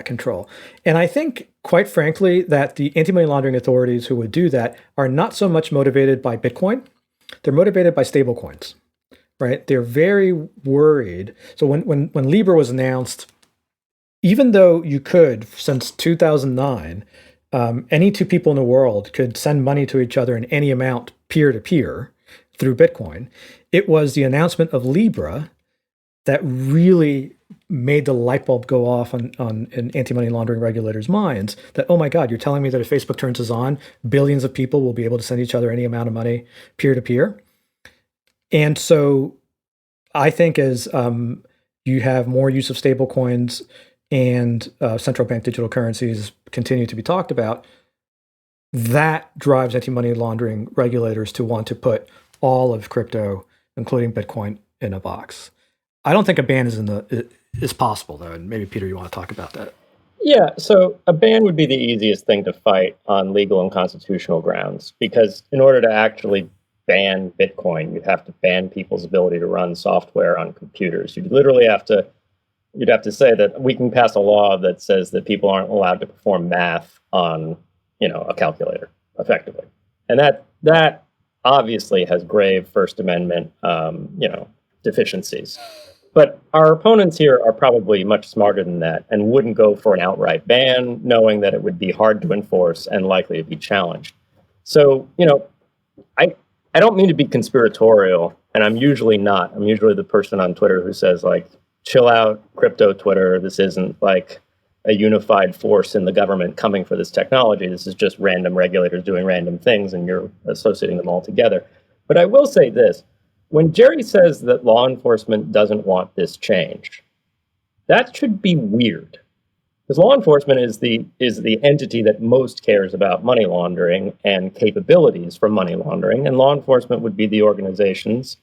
control. And I think, quite frankly, that the anti-money laundering authorities who would do that are not so much motivated by Bitcoin. They're motivated by stablecoins, right? They're very worried. So when Libra was announced, even though you could, since 2009, any two people in the world could send money to each other in any amount peer-to-peer, through Bitcoin. It was the announcement of Libra that really made the light bulb go off on anti-money laundering regulators' minds that, oh my God, you're telling me that if Facebook turns this on, billions of people will be able to send each other any amount of money peer-to-peer. And so I think as you have more use of stablecoins and central bank digital currencies continue to be talked about, that drives anti-money laundering regulators to want to put all of crypto, including Bitcoin, in a box. I don't think a ban is possible, though, and maybe, Peter, you want to talk about that. Yeah, so a ban would be the easiest thing to fight on legal and constitutional grounds, because in order to actually ban Bitcoin, you'd have to ban people's ability to run software on computers. You'd have to say that we can pass a law that says that people aren't allowed to perform math on, a calculator effectively. And that obviously has grave First Amendment, deficiencies. But our opponents here are probably much smarter than that and wouldn't go for an outright ban, knowing that it would be hard to enforce and likely to be challenged. So, I don't mean to be conspiratorial, and I'm usually not. I'm usually the person on Twitter who says, like, chill out, crypto Twitter. This isn't like a unified force in the government coming for this technology. This is just random regulators doing random things, and you're associating them all together. But I will say this. When Jerry says that law enforcement doesn't want this change, that should be weird. Because law enforcement is the entity that most cares about money laundering and capabilities for money laundering. And law enforcement would be the organizations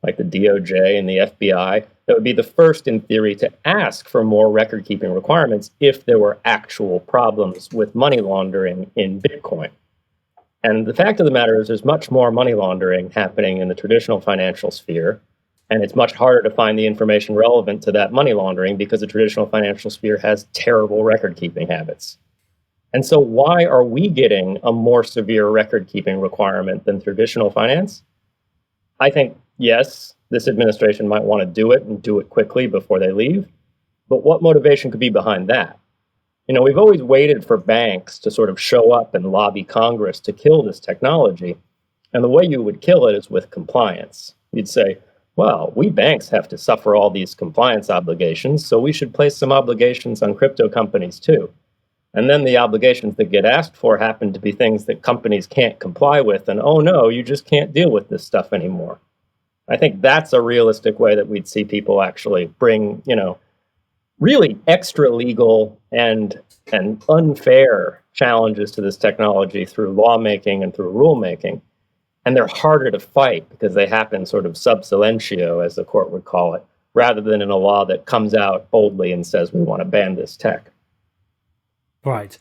like the DOJ and the FBI that would be the first, in theory, to ask for more record-keeping requirements if there were actual problems with money laundering in Bitcoin. And the fact of the matter is there's much more money laundering happening in the traditional financial sphere, and it's much harder to find the information relevant to that money laundering because the traditional financial sphere has terrible record-keeping habits. And so why are we getting a more severe record-keeping requirement than traditional finance? I think, yes, this administration might want to do it and do it quickly before they leave, but what motivation could be behind that? We've always waited for banks to sort of show up and lobby Congress to kill this technology. And the way you would kill it is with compliance. You'd say, well, we banks have to suffer all these compliance obligations, so we should place some obligations on crypto companies too. And then the obligations that get asked for happen to be things that companies can't comply with. And oh no, you just can't deal with this stuff anymore. I think that's a realistic way that we'd see people actually bring, really extra legal and unfair challenges to this technology through lawmaking and through rulemaking. And they're harder to fight because they happen sort of sub silentio, as the court would call it, rather than in a law that comes out boldly and says we want to ban this tech. Right.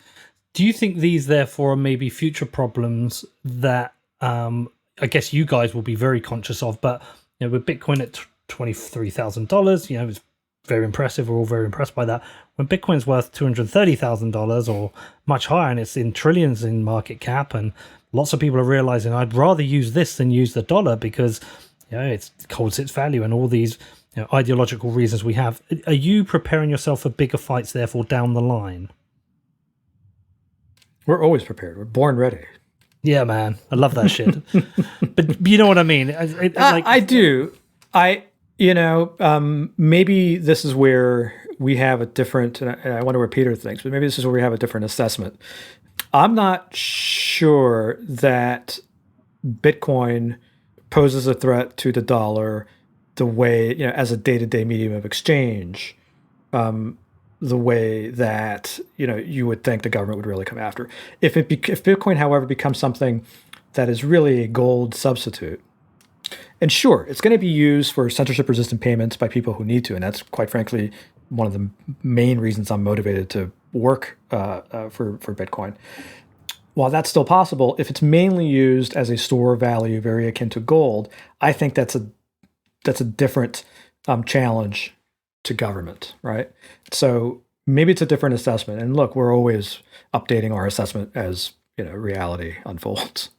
Do you think these, therefore, are maybe future problems that I guess you guys will be very conscious of? But with Bitcoin at $23,000, it's very impressive. We're all very impressed by that. When Bitcoin's worth $230,000 or much higher, and it's in trillions in market cap, and lots of people are realizing I'd rather use this than use the dollar because it holds its value, and all these ideological reasons we have. Are you preparing yourself for bigger fights, therefore, down the line? We're always prepared. We're born ready. Yeah, man. I love that shit. But you know what I mean? I do. Maybe this is where we have a different, and I wonder what Peter thinks, but maybe this is where we have a different assessment. I'm not sure that Bitcoin poses a threat to the dollar the way, as a day-to-day medium of exchange, the way that, you would think the government would really come after. If Bitcoin, however, becomes something that is really a gold substitute, and sure, it's going to be used for censorship-resistant payments by people who need to, and that's, quite frankly, one of the main reasons I'm motivated to work for Bitcoin. While that's still possible, if it's mainly used as a store value, very akin to gold, I think that's a different challenge to government, right? So maybe it's a different assessment. And look, we're always updating our assessment as reality unfolds.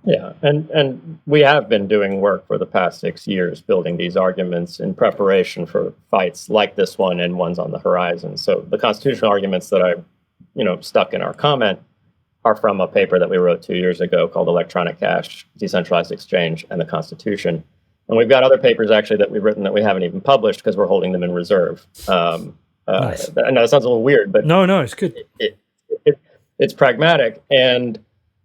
Yeah, and we have been doing work for the past 6 years, building these arguments in preparation for fights like this one and ones on the horizon. So the constitutional arguments that I, stuck in our comment are from a paper that we wrote 2 years ago called Electronic Cash, Decentralized Exchange, and the Constitution. And we've got other papers actually that we've written that we haven't even published because we're holding them in reserve. Nice. I know it sounds a little weird, but No, it's good. It's pragmatic. And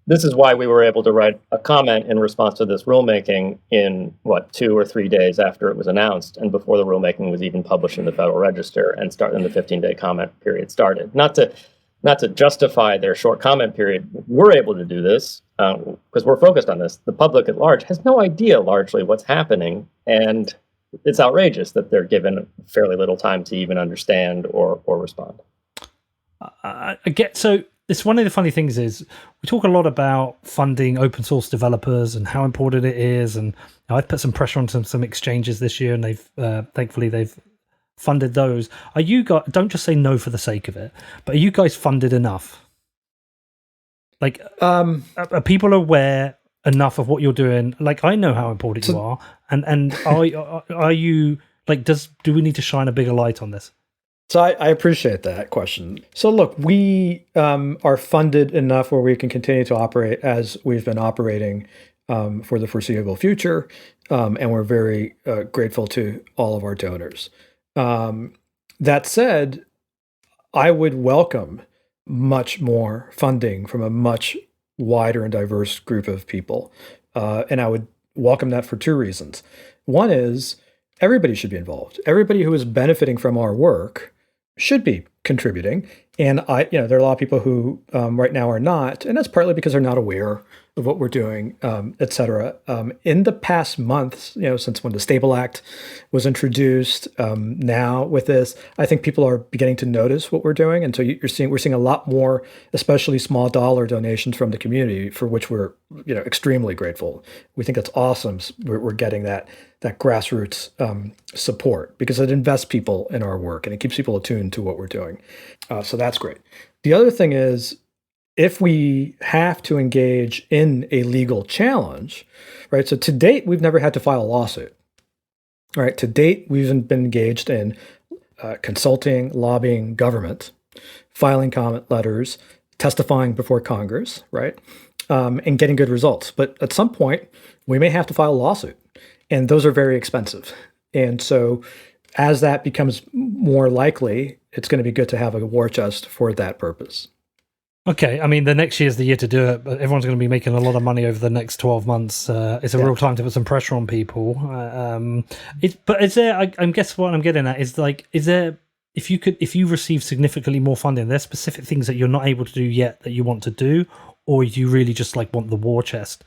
this is why we were able to write a comment in response to this rulemaking in, 2 or 3 days after it was announced and before the rulemaking was even published in the Federal Register and the 15-day comment period started. Not to justify their short comment period, we're able to do this because we're focused on this. The public at large has no idea largely what's happening, and it's outrageous that they're given fairly little time to even understand or respond. I get so. It's one of the funny things is we talk a lot about funding open source developers and how important it is, and I've put some pressure on some exchanges this year, and they've thankfully they've funded those. Are you guys, don't just say no for the sake of it, but are you guys funded enough? Like, are people aware enough of what you're doing? Like, I know how important you are, and are you like? Do we need to shine a bigger light on this? So I appreciate that question. So look, we are funded enough where we can continue to operate as we've been operating for the foreseeable future, and we're very grateful to all of our donors. That said, I would welcome much more funding from a much wider and diverse group of people. And I would welcome that for two reasons. One is everybody should be involved. Everybody who is benefiting from our work should be contributing. And there are a lot of people who right now are not, and that's partly because they're not aware of what we're doing, et cetera. In the past months, since when the Stable Act was introduced, now with this, I think people are beginning to notice what we're doing, and so we're seeing a lot more, especially small dollar donations from the community, for which we're extremely grateful. We think that's awesome. We're getting that grassroots support because it invests people in our work and it keeps people attuned to what we're doing. So that's great. The other thing is, if we have to engage in a legal challenge, right? So to date, we've never had to file a lawsuit, right? To date, we've been engaged in consulting, lobbying government, filing comment letters, testifying before Congress, right? And getting good results. But at some point, we may have to file a lawsuit, and those are very expensive. And so as that becomes more likely, it's going to be good to have a war chest for that purpose. Okay, I mean, the next year's the year to do it, but everyone's going to be making a lot of money over the next 12 months. It's a real time to put some pressure on people. But is there, I guess what I'm getting at is there, if you receive significantly more funding, there's specific things that you're not able to do yet that you want to do, or you really just want the war chest?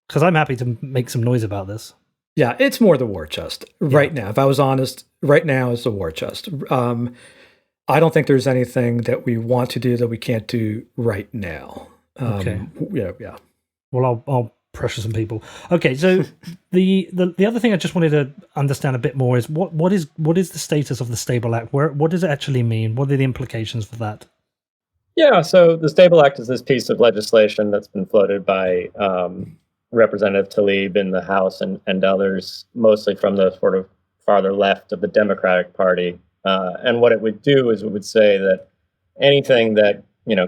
Because I'm happy to make some noise about this. Yeah, it's more the war chest right now. If I was honest, right now is the war chest. I don't think there's anything that we want to do that we can't do right now. Okay. Yeah. Well, I'll pressure some people. Okay, so the other thing I just wanted to understand a bit more is what is the status of the Stable Act? What does it actually mean? What are the implications for that? Yeah, so the Stable Act is this piece of legislation that's been floated by Representative Tlaib in the House and others, mostly from the sort of farther left of the Democratic Party. And what it would do is it would say that anything that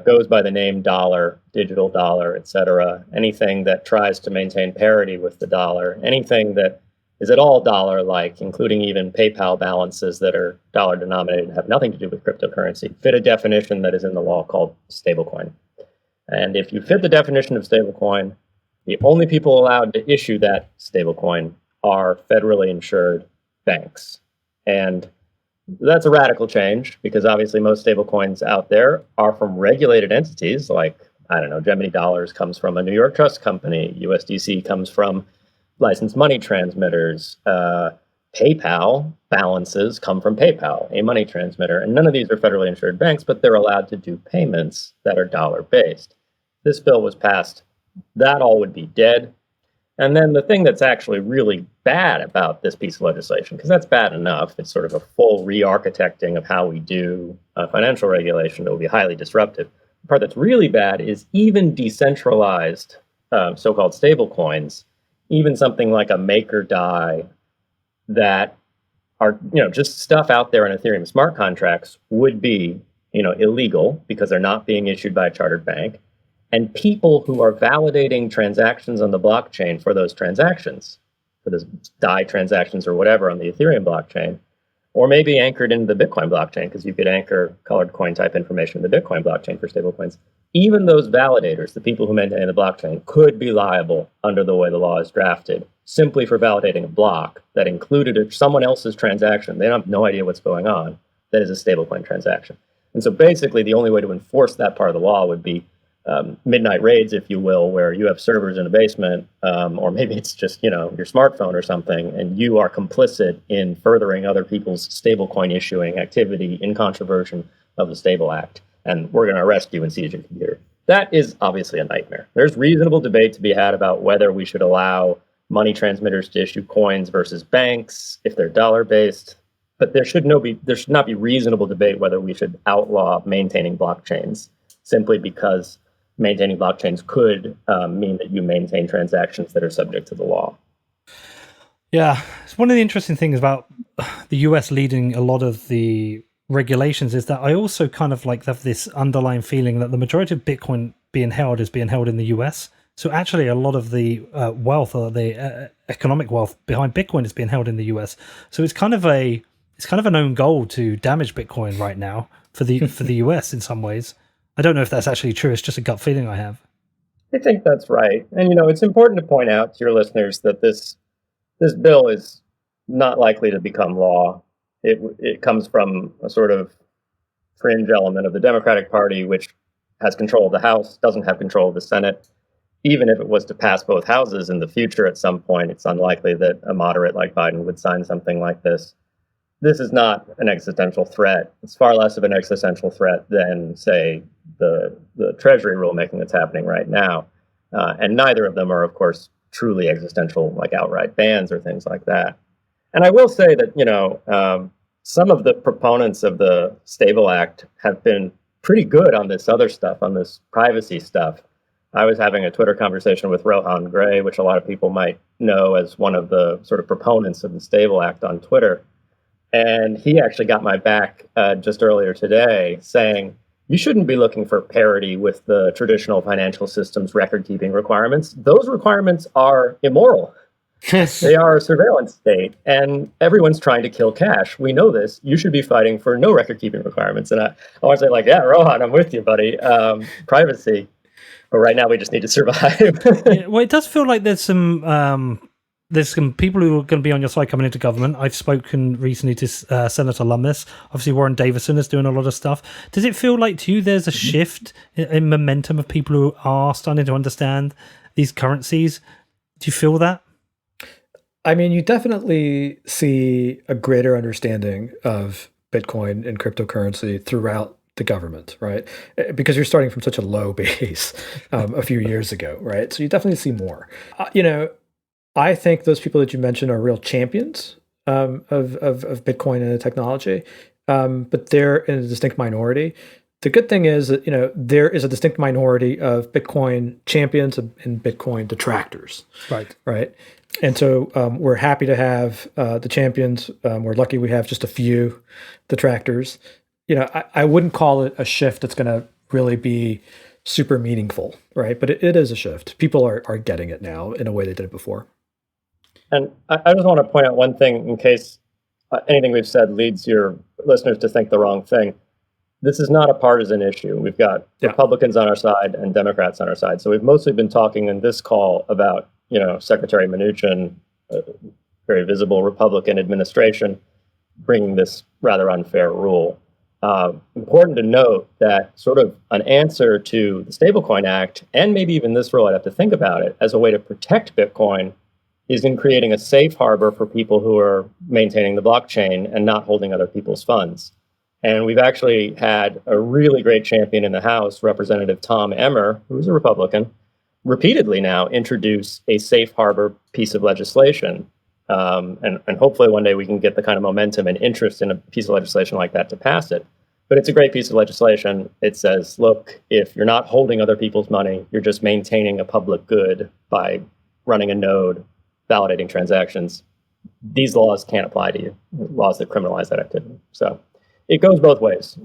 goes by the name dollar, digital dollar, et cetera, anything that tries to maintain parity with the dollar, anything that is at all dollar-like, including even PayPal balances that are dollar-denominated and have nothing to do with cryptocurrency, fit a definition that is in the law called stablecoin. And if you fit the definition of stablecoin, the only people allowed to issue that stablecoin are federally insured banks. And that's a radical change because obviously most stablecoins out there are from regulated entities like, Gemini Dollars comes from a New York trust company, USDC comes from licensed money transmitters, PayPal balances come from PayPal, a money transmitter, and none of these are federally insured banks, but they're allowed to do payments that are dollar-based. This bill was passed, that all would be dead. And then the thing that's actually really bad about this piece of legislation, because that's bad enough, it's sort of a full re-architecting of how we do financial regulation that will be highly disruptive. The part that's really bad is even decentralized so-called stable coins, even something like a MakerDAI that are just stuff out there in Ethereum smart contracts would be illegal because they're not being issued by a chartered bank. And people who are validating transactions on the blockchain for those transactions, for those DAI transactions or whatever on the Ethereum blockchain, or maybe anchored into the Bitcoin blockchain, because you could anchor colored coin type information in the Bitcoin blockchain for stablecoins. Even those validators, the people who maintain the blockchain, could be liable under the way the law is drafted, simply for validating a block that included someone else's transaction. They have no idea what's going on. That is a stablecoin transaction. And so basically, the only way to enforce that part of the law would be midnight raids, if you will, where you have servers in a basement, or maybe it's just, your smartphone or something, and you are complicit in furthering other people's stablecoin issuing activity in contravention of the Stable Act, and we're going to arrest you and seize your computer. That is obviously a nightmare. There's reasonable debate to be had about whether we should allow money transmitters to issue coins versus banks if they're dollar-based, but there should not be reasonable debate whether we should outlaw maintaining blockchains simply because maintaining blockchains could mean that you maintain transactions that are subject to the law. Yeah, it's one of the interesting things about the US leading a lot of the regulations is that I also kind of have this underlying feeling that the majority of Bitcoin being held is being held in the US. So actually a lot of the wealth or the economic wealth behind Bitcoin is being held in the US. So it's kind of an own goal to damage Bitcoin right now for the US in some ways. I don't know if that's actually true. It's just a gut feeling I have. I think that's right. And, it's important to point out to your listeners that this bill is not likely to become law. It comes from a sort of fringe element of the Democratic Party, which has control of the House, doesn't have control of the Senate. Even if it was to pass both houses in the future at some point, it's unlikely that a moderate like Biden would sign something like this. This is not an existential threat. It's far less of an existential threat than, say, the Treasury rulemaking that's happening right now. And neither of them are, of course, truly existential, like outright bans or things like that. And I will say that, some of the proponents of the Stable Act have been pretty good on this other stuff, on this privacy stuff. I was having a Twitter conversation with Rohan Gray, which a lot of people might know as one of the sort of proponents of the Stable Act on Twitter. And he actually got my back just earlier today saying, you shouldn't be looking for parity with the traditional financial system's record-keeping requirements. Those requirements are immoral. They are a surveillance state, and everyone's trying to kill cash. We know this. You should be fighting for no record-keeping requirements. And I want to say, yeah, Rohan, I'm with you, buddy. Privacy. But right now, we just need to survive. Yeah, well, it does feel like there's some people who are going to be on your side coming into government. I've spoken recently to Senator Lummis. Obviously, Warren Davison is doing a lot of stuff. Does it feel like to you there's a shift in momentum of people who are starting to understand these currencies? Do you feel that? I mean, you definitely see a greater understanding of Bitcoin and cryptocurrency throughout the government, right? Because you're starting from such a low base a few years ago, right? So you definitely see more. I think those people that you mentioned are real champions of Bitcoin and the technology, but they're in a distinct minority. The good thing is that there is a distinct minority of Bitcoin champions and Bitcoin detractors. Right. And so we're happy to have the champions. We're lucky we have just a few detractors. I wouldn't call it a shift that's going to really be super meaningful, right? But it is a shift. People are getting it now in a way they did it before. And I just want to point out one thing in case anything we've said leads your listeners to think the wrong thing. This is not a partisan issue. We've got Republicans on our side and Democrats on our side. So we've mostly been talking in this call about, Secretary Mnuchin, a very visible Republican administration, bringing this rather unfair rule. Important to note that sort of an answer to the Stablecoin Act, and maybe even this rule, I'd have to think about it, as a way to protect Bitcoin, is in creating a safe harbor for people who are maintaining the blockchain and not holding other people's funds. And we've actually had a really great champion in the House, Representative Tom Emmer, who's a Republican, repeatedly now introduce a safe harbor piece of legislation. And hopefully one day we can get the kind of momentum and interest in a piece of legislation like that to pass it. But it's a great piece of legislation. It says, look, if you're not holding other people's money, you're just maintaining a public good by running a node, validating transactions. These laws can't apply to you, laws that criminalize that activity. So it goes both ways.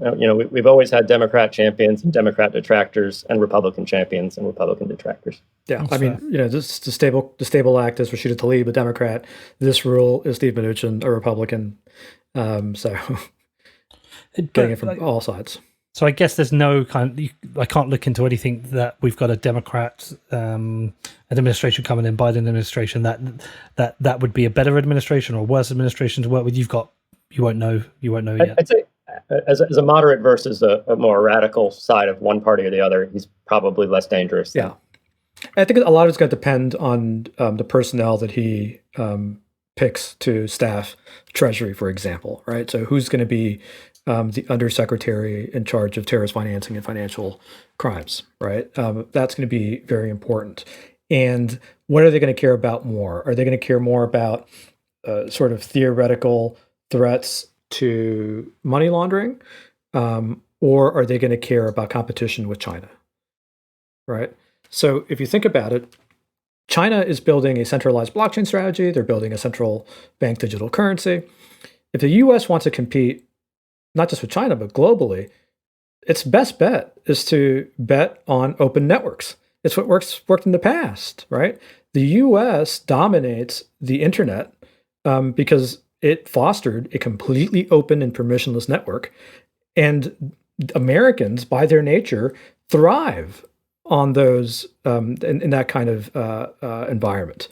We've always had Democrat champions and Democrat detractors, and Republican champions and Republican detractors. Yeah, I mean, the Stable Act is Rashida Tlaib, a Democrat. This rule is Steve Mnuchin, a Republican. So getting it from all sides. So I guess there's no I can't look into anything that we've got a Democrat administration coming in, Biden administration, that would be a better administration or a worse administration to work with. You won't know yet. I'd say as a moderate versus a more radical side of one party or the other, he's probably less dangerous. Yeah. I think a lot of it's going to depend on the personnel that he picks to staff Treasury, for example, right? So who's going to be the undersecretary in charge of terrorist financing and financial crimes, right? That's going to be very important. And what are they going to care about more? Are they going to care more about sort of theoretical threats to money laundering, or are they going to care about competition with China, right? So if you think about it, China is building a centralized blockchain strategy. They're building a central bank digital currency. If the U.S. wants to compete, not just with China, but globally, its best bet is to bet on open networks. It's what worked in the past, right? The U.S. dominates the internet because it fostered a completely open and permissionless network. And Americans, by their nature, thrive on those in that kind of environment.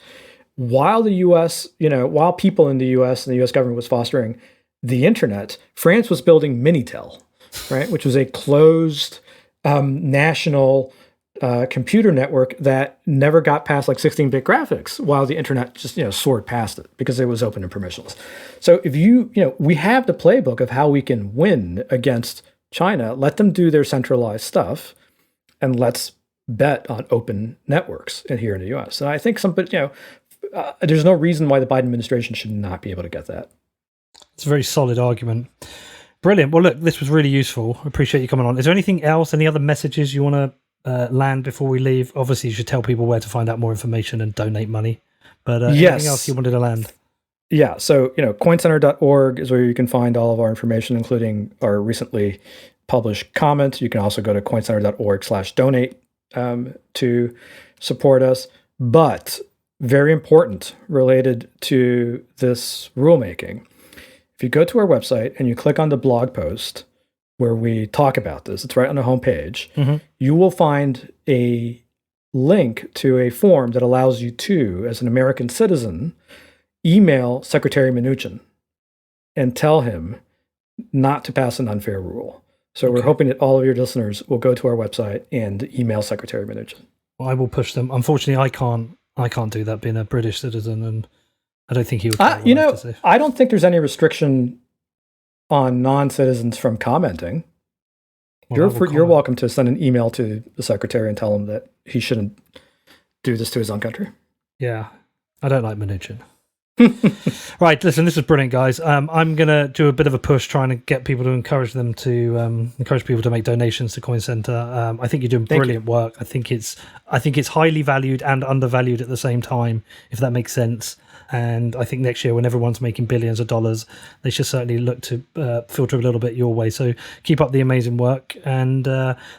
While the U.S., while people in the U.S. and the U.S. government was fostering the internet, France was building Minitel, right, which was a closed national computer network that never got past like 16-bit graphics, while the internet just soared past it because it was open and permissionless. So if we have the playbook of how we can win against China. Let them do their centralized stuff, and let's bet on open networks here in the U.S. And I think there's no reason why the Biden administration should not be able to get that. It's a very solid argument. Brilliant. Well, look, this was really useful. I appreciate you coming on. Is there anything else, any other messages you want to land before we leave? Obviously, you should tell people where to find out more information and donate money. But anything else you wanted to land? Yeah. So, coincenter.org is where you can find all of our information, including our recently published comments. You can also go to coincenter.org/donate to support us. But very important, related to this rulemaking, if you go to our website and you click on the blog post where we talk about this, it's right on the homepage, you will find a link to a form that allows you to, as an American citizen, email Secretary Mnuchin and tell him not to pass an unfair rule. So we're hoping that all of your listeners will go to our website and email Secretary Mnuchin. Well, I will push them. Unfortunately, I can't do that, being a British citizen, and I don't think he would. I don't think there's any restriction on non-citizens from commenting. Well, you're welcome to send an email to the secretary and tell him that he shouldn't do this to his own country. Yeah, I don't like Mnuchin. Right, listen, this is brilliant, guys. I'm going to do a bit of a push trying to get people to encourage people to make donations to Coin Center. I think you're doing brilliant work. I think it's highly valued and undervalued at the same time, if that makes sense. And I think next year, when everyone's making billions of dollars, they should certainly look to filter a little bit your way. So keep up the amazing work. And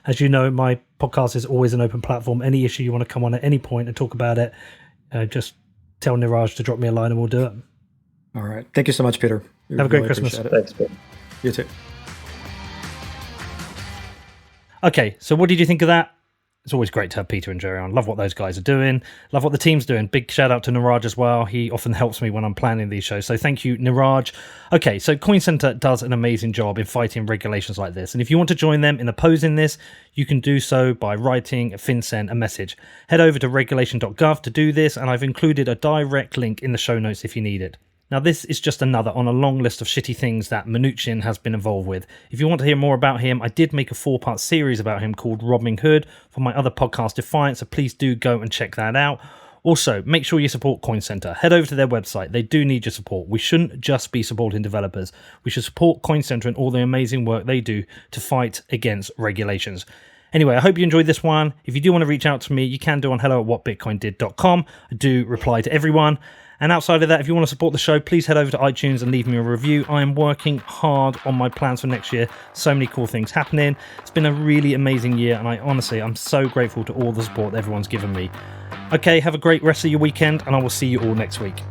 as you know, my podcast is always an open platform. Any issue you want to come on at any point and talk about it, just tell Niraj to drop me a line and we'll do it. All right. Thank you so much, Peter. Have a great Christmas. Thanks, Peter. You too. Okay, so what did you think of that? It's always great to have Peter and Jerry on. Love what those guys are doing. Love what the team's doing. Big shout out to Niraj as well. He often helps me when I'm planning these shows. So thank you, Niraj. Okay, so Coin Center does an amazing job in fighting regulations like this. And if you want to join them in opposing this, you can do so by writing FinCEN a message. Head over to regulation.gov to do this, and I've included a direct link in the show notes if you need it. Now, this is just another on a long list of shitty things that Mnuchin has been involved with. If you want to hear more about him, I did make a 4-part series about him called Robbing Hood for my other podcast, Defiant, so please do go and check that out. Also, make sure you support Coin Center. Head over to their website. They do need your support. We shouldn't just be supporting developers. We should support Coin Center and all the amazing work they do to fight against regulations. Anyway, I hope you enjoyed this one. If you do want to reach out to me, you can do on hello@whatbitcoindid.com. I do reply to everyone. And outside of that, if you want to support the show, please head over to iTunes and leave me a review. I am working hard on my plans for next year. So many cool things happening. It's been a really amazing year, and I'm so grateful to all the support that everyone's given me. Okay, have a great rest of your weekend, and I will see you all next week.